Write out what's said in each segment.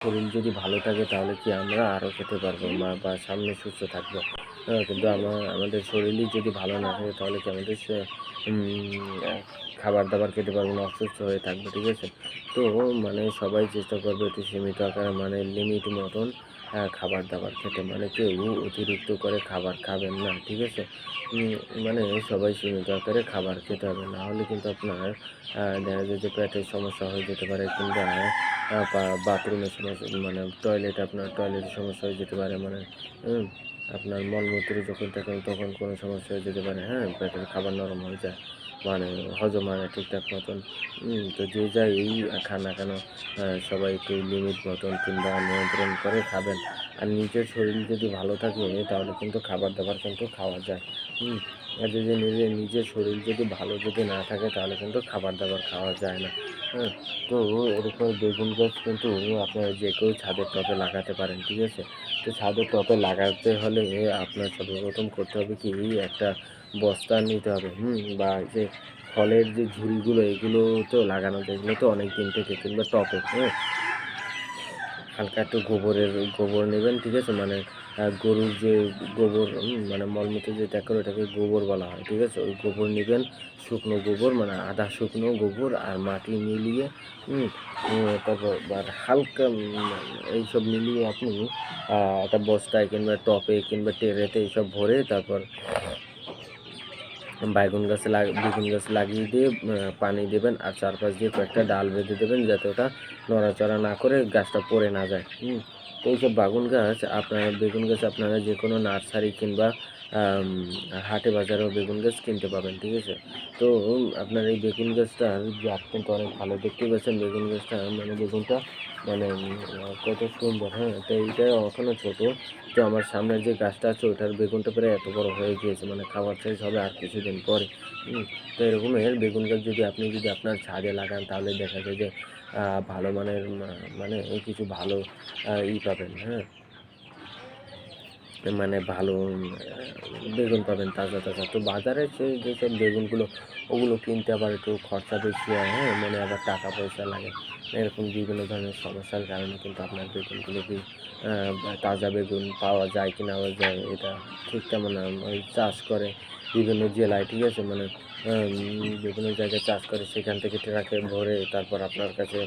শরীর যদি ভালো থাকে তাহলে কি আমরা আরও খেতে পারবো বা সামনে সুস্থ থাকবো। কিন্তু আমাদের শরীরই যদি ভালো না থাকে তাহলে কি আমাদের খাবার দাবার খেতে পারবো না, অসুস্থ হয়ে থাকবো, ঠিক আছে? তো মানে সবাই চেষ্টা করবে একটু সীমিত আকারে মানে লিমিট মতন খাবার দাবার খেতে, মানে কেউ অতিরিক্ত করে খাবার খাবেন না, ঠিক আছে? মানে সবাই সীমিত আকারে খাবার খেতে হবে, না হলে কিন্তু আপনার দেখা যায় যে পেটের সমস্যা হয়ে যেতে পারে, কিংবা বাথরুমের সমস্যা, মানে টয়লেটের সমস্যা হয়ে যেতে পারে, মানে আপনার মলমূত্র যখন থাকে তখন কোনো সমস্যা হয়ে যেতে পারে, হ্যাঁ? পেটের খাবার নরম হয়ে যায়, মানে হজম হয় না ঠিকঠাক মতন। তো যে যাই খান না কেন সবাই একটু লিমিট মতন কিংবা নিয়ন্ত্রণ করে খাবেন। আর নিজের শরীর যদি ভালো থাকে তাহলে কিন্তু খাবার দাবার কিন্তু খাওয়া যায়। আর যদি নিজের শরীর যদি ভালো যদি না থাকে তাহলে কিন্তু খাবার দাবার খাওয়া যায় না, হ্যাঁ? তো এরকম বেগুন গাছ কিন্তু আপনারা যে কেউ ছাদের টবে লাগাতে পারেন, ঠিক আছে? তো ছাদের টবে লাগাতে হলে আপনার সর্বপ্রথম করতে হবে কি, একটা বস্তা নিতে হবে, বা যে ফলের যে ঝুড়িগুলো এগুলো তো লাগানো যায়, এগুলো তো অনেক দিন থেকে, কিংবা টবে, হ্যাঁ? হালকা একটু গোবর নেবেন, ঠিক আছে? মানে গরুর যে গোবর, মানে মলমূত্র যে ত্যাগ করে ওটাকে গোবর বলা হয়, ঠিক আছে? ওই গোবর নেবেন, শুকনো গোবর, মানে আধা শুকনো গোবর আর মাটি মিলিয়ে, তারপর আর হালকা এইসব মিলিয়ে আপনি একটা বস্তায় কিংবা টবে কিংবা ট্রেতে এইসব ভরে তারপর বেগুন গাছে লাগিয়ে দিয়ে পানি দেবেন, আর চারপাশ দিয়ে কয়েকটা ডাল বেঁধে দেবেন যাতে ওটা নড়াচড়া না করে গাছটা পড়ে না যায়। তো এইসব বেগুন গাছ আপনারা যে কোনো নার্সারি কিংবা হাটে বাজারেও বেগুন গাছ কিনতে পাবেন, ঠিক আছে? তো আপনার এই বেগুন গাছটার জাত কিন্তু অনেক ভালো, দেখতেই পাচ্ছেন বেগুন গাছটা, মানে বেগুনটা মানে কত সুন্দর, হ্যাঁ? তো এইটা এখনও ছোটো। তো আমার সামনের যে গাছটা আছে ওটার বেগুনটা প্রায় এত বড় হয়ে গিয়েছে, মানে খাওয়ার সাইজ হবে আর কিছুদিন পরে। তো এরকমের বেগুন গাছ যদি আপনার ছাদে লাগান তাহলে দেখা যায় যে ভালো মানের মানে কিছু ভালো পাবেন, হ্যাঁ? মানে ভালো বেগুন পাবেন তাজা তাজা। তো বাজারে যেসব বেগুনগুলো ওগুলো কিনতে আবার একটু খরচা বেশি হয়, হ্যাঁ? মানে আবার টাকা পয়সা লাগে, এরকম বিভিন্ন ধরনের সমস্যার কারণে কিন্তু আপনার বেগুনগুলো কি তাজা বেগুন পাওয়া যায় কি না পাওয়া যায় এটা ঠিক তেমন না। ওই চাষ করে বিভিন্ন জেলায়, ঠিক আছে? মানে বিভিন্ন জায়গায় চাষ করে, সেখান থেকে ট্রাকে ভরে তারপর আপনার কাছে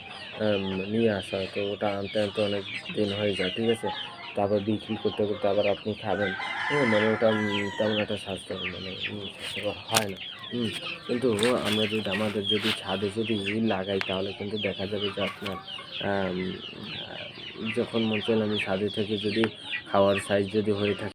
নিয়ে আসা হয়। তো ওটা আনতে আনতে অনেক দিন হয়ে যায়, ঠিক আছে? তারপর বিক্রি করতে করতে আবার আপনি খাবেন, মানে ওটা তেমন একটা স্বাস্থ্যকর হয় না। কিন্তু আমাদের যদি ছাদে যদি লাগাই তাহলে কিন্তু দেখা যাবে যে আপনার আম আ যখন মন চাইলে আমি ছাদে থেকে যদি খাওয়ার সাইজ যদি হয়ে থাকে